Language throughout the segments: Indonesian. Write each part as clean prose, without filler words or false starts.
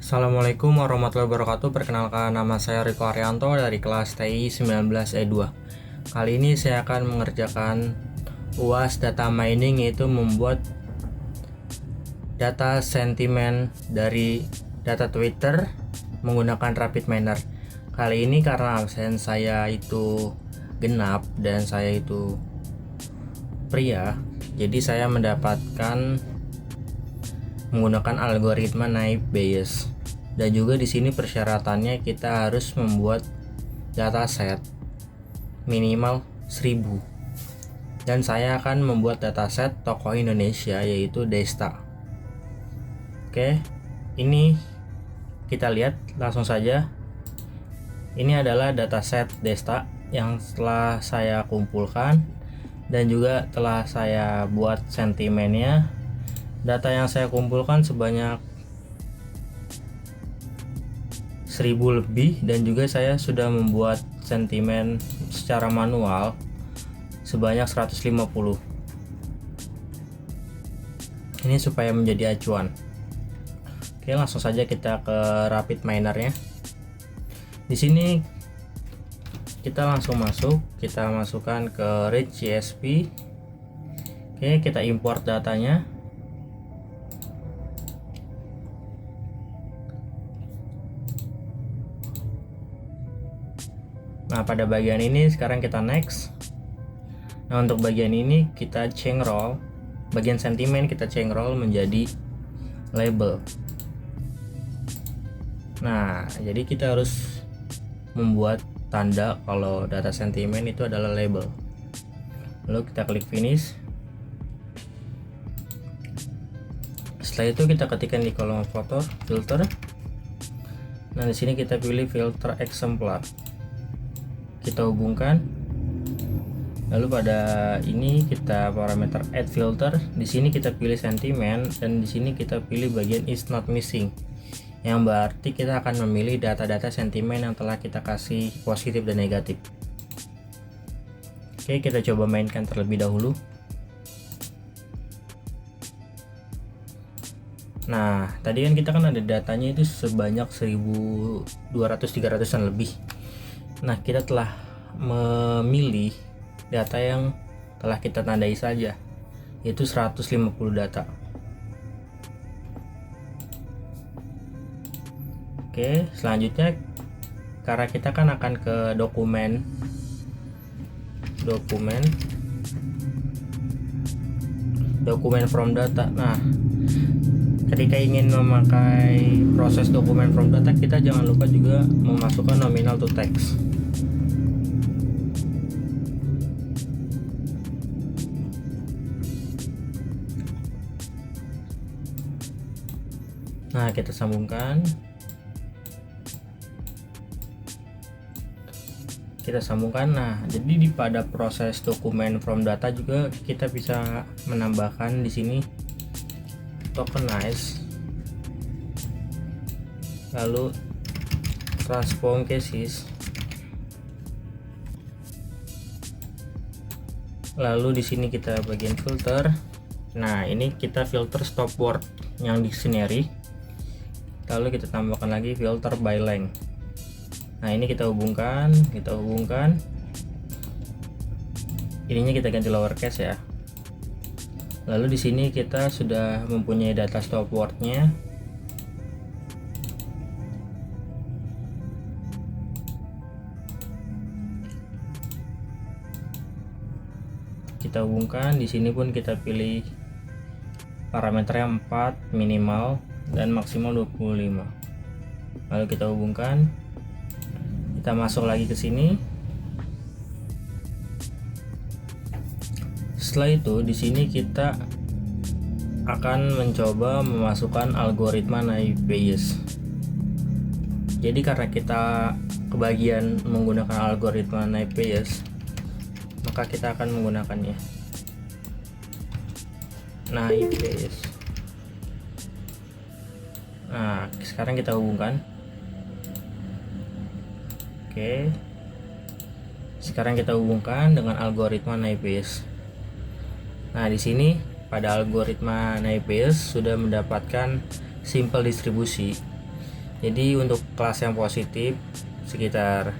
Assalamualaikum warahmatullahi wabarakatuh. Perkenalkan, nama saya Riko Arianto dari kelas TI 19E2. Kali ini saya akan mengerjakan UAS data mining, yaitu membuat data sentimen dari data Twitter menggunakan RapidMiner. Kali ini karena absen saya itu genap dan saya itu pria, jadi saya mendapatkan menggunakan algoritma naive Bayes. Dan juga di sini persyaratannya kita harus membuat dataset minimal 1000. Dan saya akan membuat dataset tokoh Indonesia, yaitu Desta. Oke, ini kita lihat langsung saja. Ini adalah dataset Desta yang telah saya kumpulkan dan juga telah saya buat sentimennya. Data yang saya kumpulkan sebanyak 1000 lebih, dan juga saya sudah membuat sentimen secara manual sebanyak 150. Ini supaya menjadi acuan. Oke, langsung saja kita ke RapidMiner-nya. Di sini kita langsung masuk, kita masukkan ke read CSV. Oke, kita import datanya. Nah, pada bagian ini sekarang kita next. Nah, untuk bagian ini kita change role, bagian sentimen kita change role menjadi label. Nah, jadi kita harus membuat tanda kalau data sentimen itu adalah label. Lalu kita klik finish. Setelah itu kita ketikkan di kolom foto filter. Nah, di sini kita pilih filter exemplar. Kita hubungkan. Lalu pada ini kita parameter add filter. Di sini kita pilih sentimen dan di sini kita pilih bagian is not missing. Yang berarti kita akan memilih data-data sentimen yang telah kita kasih positif dan negatif. Oke, kita coba mainkan terlebih dahulu. Nah, tadi kan kita ada datanya itu sebanyak 1200-300an lebih. Nah, kita telah memilih data yang telah kita tandai saja, yaitu 150 data. Oke, selanjutnya karena kita akan ke dokumen from data. Nah, ketika ingin memakai proses dokumen from data, kita jangan lupa juga memasukkan nominal to text. Nah, kita sambungkan. Nah, jadi pada proses dokumen from data juga kita bisa menambahkan di sini tokenize, lalu transform cases, lalu di sini kita bagian filter. Nah, ini kita filter stop word yang dictionary, lalu kita tambahkan lagi filter by length. Nah, ini kita hubungkan. Ininya kita ganti lowercase ya. Lalu di sini kita sudah mempunyai data stop word-nya. Kita hubungkan. Di sini pun kita pilih parameternya 4 minimal dan maksimal 25. Lalu kita hubungkan. Kita masuk lagi ke sini. Setelah itu di sini kita akan mencoba memasukkan algoritma naive Bayes. Jadi karena kita kebagian menggunakan algoritma naive Bayes, maka kita akan menggunakannya. Naive Bayes. Nah, sekarang kita hubungkan. Oke. Sekarang kita hubungkan dengan algoritma naive Bayes. Nah, di sini pada algoritma naive Bayes sudah mendapatkan simple distribusi Jadi untuk kelas yang positif sekitar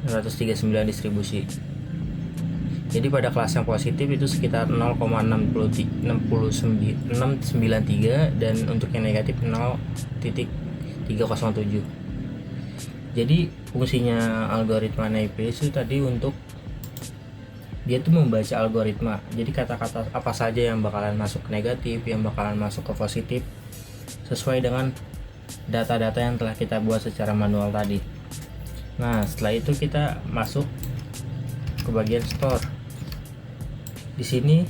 139 distribusi. Jadi pada kelas yang positif itu sekitar 0,693 dan untuk yang negatif 0,307. Jadi fungsinya algoritma naïve Bayes itu tadi untuk dia tuh membaca algoritma. Jadi kata-kata apa saja yang bakalan masuk ke negatif, yang bakalan masuk ke positif sesuai dengan data-data yang telah kita buat secara manual tadi. Nah, setelah itu kita masuk ke bagian store. Di sini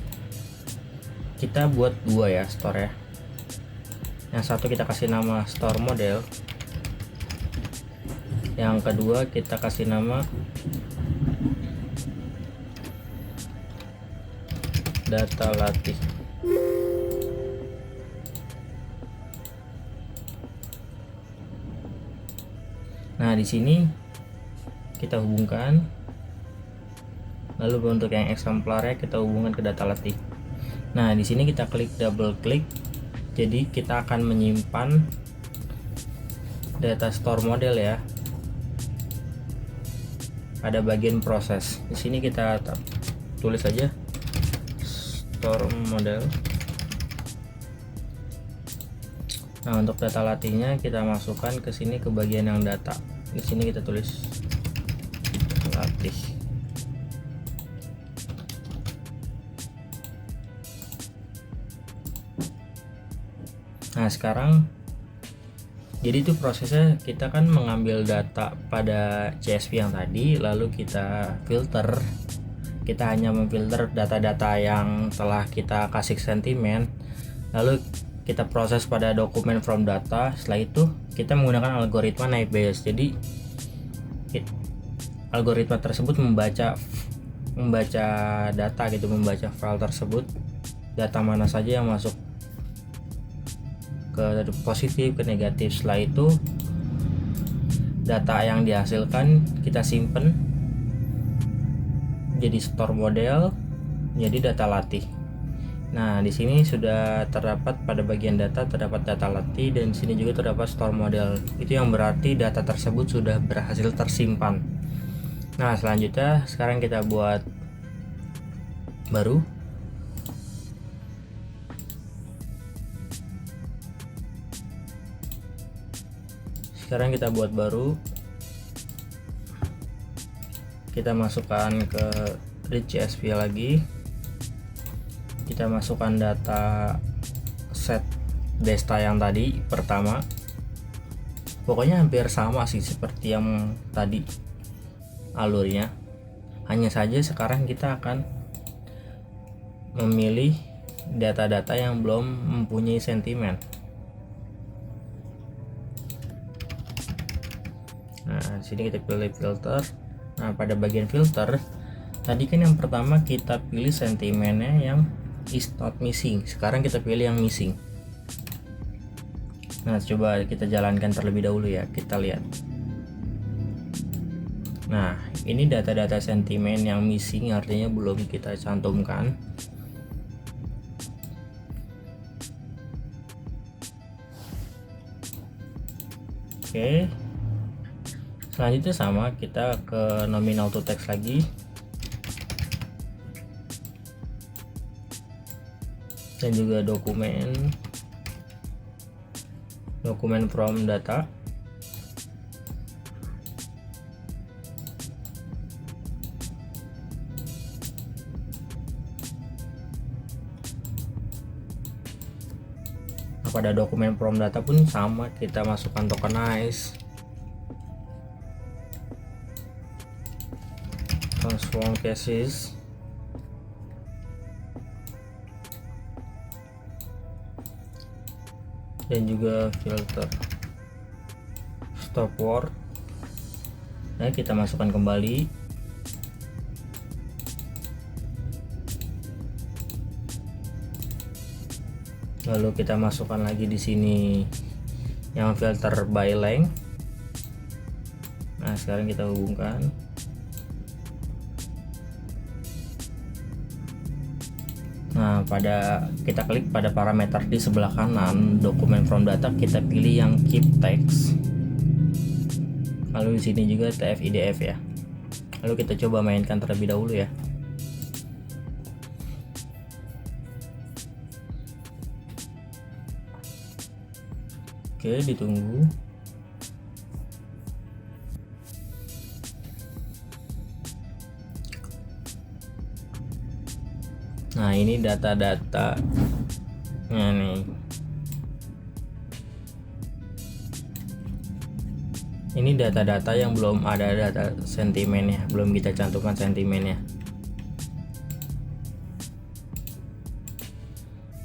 kita buat dua ya store ya. Yang satu kita kasih nama store model. Yang kedua kita kasih nama data latih. Nah, di sini kita hubungkan. Lalu untuk yang eksemplarnya kita hubungkan ke data latih. Nah, di sini kita klik double klik. Jadi kita akan menyimpan data store model ya. Pada bagian proses. Di sini kita tulis aja store model. Nah, untuk data latihnya kita masukkan ke sini ke bagian yang data. Di sini kita tulis latih. Nah, sekarang jadi itu prosesnya, kita kan mengambil data pada CSV yang tadi, lalu kita filter. Kita hanya memfilter data-data yang telah kita kasih sentimen, lalu kita proses pada dokumen from data. Setelah itu kita menggunakan algoritma naïve Bayes. Jadi algoritma tersebut membaca data gitu, membaca file tersebut, data mana saja yang masuk ke positif, ke negatif. Setelah itu data yang dihasilkan kita simpen jadi store model, jadi data latih. Nah, di sini sudah terdapat pada bagian data terdapat data latih, dan di sini juga terdapat store model. Itu yang berarti data tersebut sudah berhasil tersimpan. Nah, selanjutnya sekarang kita buat baru. Sekarang kita buat baru. Kita masukkan ke read CSV lagi. Kita masukkan data set desta yang tadi pertama. Pokoknya hampir sama sih seperti yang tadi alurnya. Hanya saja sekarang kita akan memilih data-data yang belum mempunyai sentimen. Nah, di sini kita pilih filter. Nah, pada bagian filter tadi kan yang pertama kita pilih sentimennya yang is not missing. Sekarang kita pilih yang missing. Nah, coba kita jalankan terlebih dahulu ya, kita lihat. Nah, ini data-data sentimen yang missing, artinya belum kita cantumkan. Oke. Selanjutnya sama, kita ke nominal to text lagi. Dan juga dokumen from data. Nah, pada dokumen from data pun sama, kita masukkan tokenize, transform cases, dan juga filter stop word. Nah, kita masukkan kembali. Lalu kita masukkan lagi di sini yang filter by length. Nah, sekarang kita hubungkan. Nah, Nah, kita klik pada parameter di sebelah kanan dokumen from data, kita pilih yang keep text. Lalu di sini juga TF-IDF ya. Lalu kita coba mainkan terlebih dahulu ya. Oke, ditunggu. Nah, ini data-data nih. Ini data-data yang belum ada data sentimennya, belum kita cantumkan sentimennya.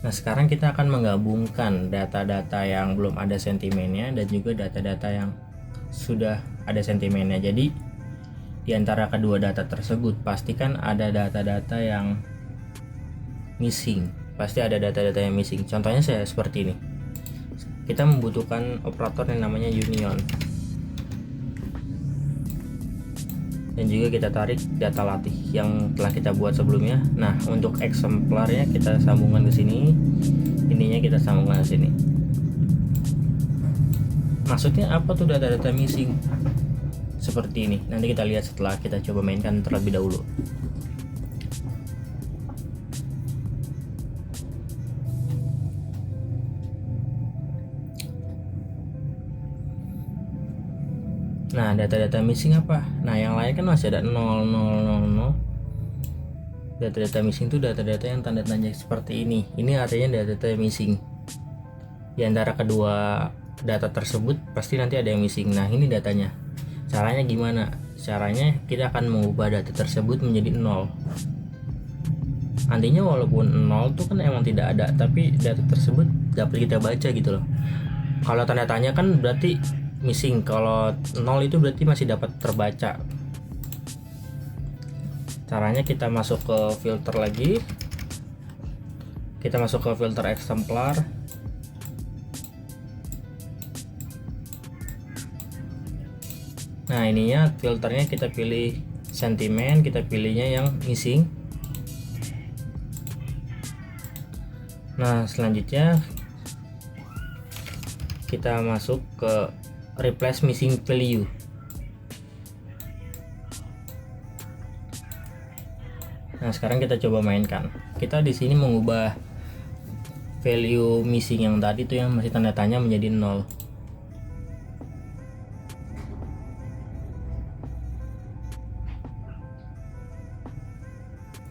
Nah, sekarang kita akan menggabungkan data-data yang belum ada sentimennya dan juga data-data yang sudah ada sentimennya. Jadi di antara kedua data tersebut pastikan ada data-data yang missing. Pasti ada data-data yang missing. Contohnya saya seperti ini. Kita membutuhkan operator yang namanya union. Dan juga kita tarik data latih yang telah kita buat sebelumnya. Nah, untuk eksemplarnya kita sambungkan ke sini. Ininya kita sambungkan ke sini. Maksudnya apa tuh data-data missing? Seperti ini. Nanti kita lihat setelah kita coba mainkan terlebih dahulu. Nah, data-data missing apa? Nah, yang lain kan masih ada 0000. Data-data missing itu data-data yang tanda tanya seperti ini. Ini artinya data-data missing. Di antara kedua data tersebut pasti nanti ada yang missing. Nah, ini datanya. Caranya gimana? Caranya kita akan mengubah data tersebut menjadi 0. Artinya walaupun 0 itu kan emang tidak ada, tapi data tersebut dapat kita baca gitu loh. Kalau tanda tanya kan berarti missing, kalau 0 itu berarti masih dapat terbaca. Caranya kita masuk ke filter lagi, kita masuk ke filter eksemplar. Nah, ininya filternya kita pilih sentimen, kita pilihnya yang missing. Nah, selanjutnya kita masuk ke replace missing value. Nah, sekarang kita coba mainkan. Kita di sini mengubah value missing yang tadi tuh yang masih tanda tanya menjadi 0.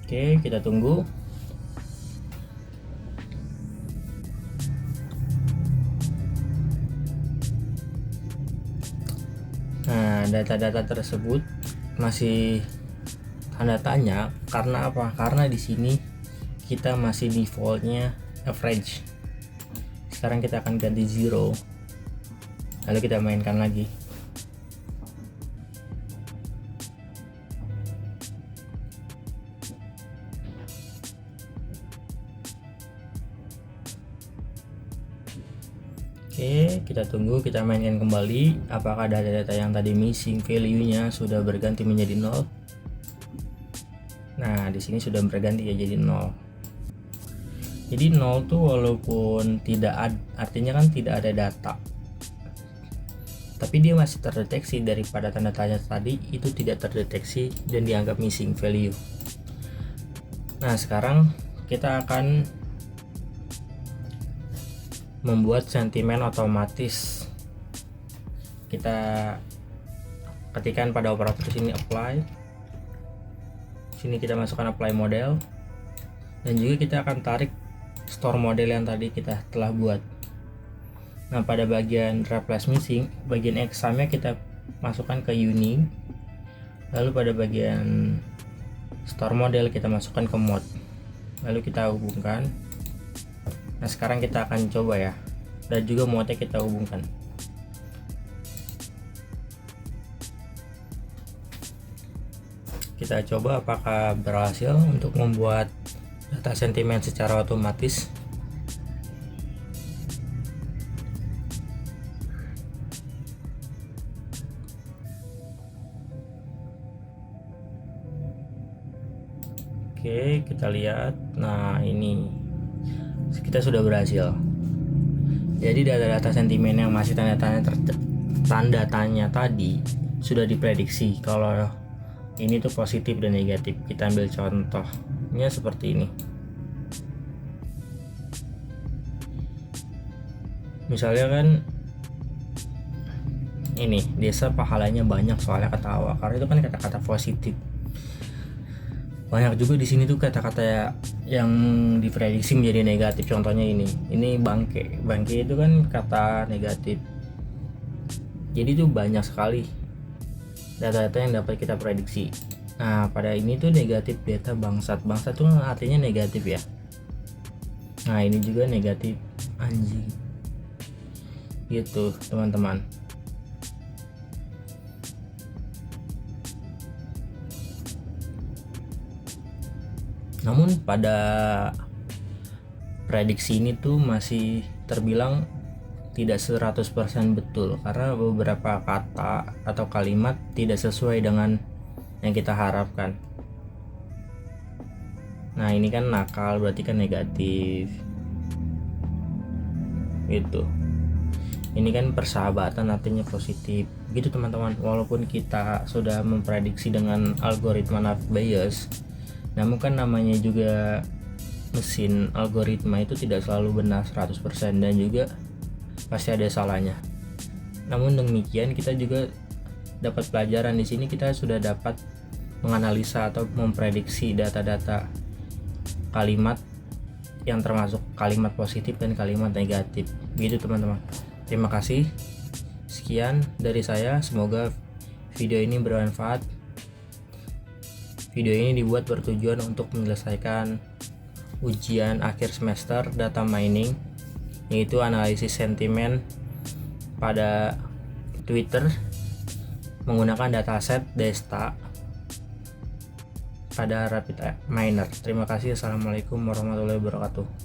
Oke, kita tunggu. Nah, data-data tersebut masih tanda tanya karena apa? Karena di sini kita masih defaultnya average. Sekarang kita akan ganti 0. Lalu kita mainkan lagi. Oke, kita tunggu, kita mainkan kembali. Apakah data-data yang tadi missing value-nya sudah berganti menjadi 0? Nah, di sini sudah berganti ya jadi 0. Jadi 0 tuh walaupun tidak ada, artinya kan tidak ada data, tapi dia masih terdeteksi daripada tanda tanya tadi itu tidak terdeteksi dan dianggap missing value. Nah, sekarang kita akan membuat sentimen otomatis. Kita ketikkan pada operator sini apply. Sini kita masukkan apply model. Dan juga kita akan tarik store model yang tadi kita telah buat. Nah, pada bagian replace missing, bagian examnya kita masukkan ke unique. Lalu pada bagian store model kita masukkan ke mode. Lalu kita hubungkan. Nah, sekarang kita akan coba ya, dan juga mode kita hubungkan. Kita coba apakah berhasil untuk membuat data sentimen secara otomatis. Oke, kita lihat. Nah, ini kita sudah berhasil. Jadi data-data sentimen yang masih tanda tanya tadi sudah diprediksi kalau ini tuh positif dan negatif. Kita ambil contohnya seperti ini. Misalnya kan ini desa pahalanya banyak soalnya ketawa, karena itu kan kata-kata positif. Banyak juga di sini tuh kata-kata yang diprediksi menjadi negatif. Contohnya ini bangke itu kan kata negatif. Jadi tuh banyak sekali data-data yang dapat kita prediksi. Nah, pada ini tuh negatif data bangsat tuh artinya negatif ya. Nah, ini juga negatif anjing gitu teman-teman. Namun pada prediksi ini tuh masih terbilang tidak 100% betul, karena beberapa kata atau kalimat tidak sesuai dengan yang kita harapkan. Nah, ini kan nakal berarti kan negatif gitu. Ini kan persahabatan artinya positif gitu teman-teman. Walaupun kita sudah memprediksi dengan algoritma Navi Bayes, namun kan namanya juga mesin algoritma itu tidak selalu benar 100% dan juga pasti ada salahnya. Namun demikian kita juga dapat pelajaran di sini. Kita sudah dapat menganalisa atau memprediksi data-data kalimat yang termasuk kalimat positif dan kalimat negatif. Gitu teman-teman. Terima kasih. Sekian dari saya. Semoga video ini bermanfaat. Video ini dibuat bertujuan untuk menyelesaikan ujian akhir semester data mining, yaitu analisis sentimen pada Twitter menggunakan dataset Desta pada Rapid Miner. Terima kasih. Assalamualaikum warahmatullahi wabarakatuh.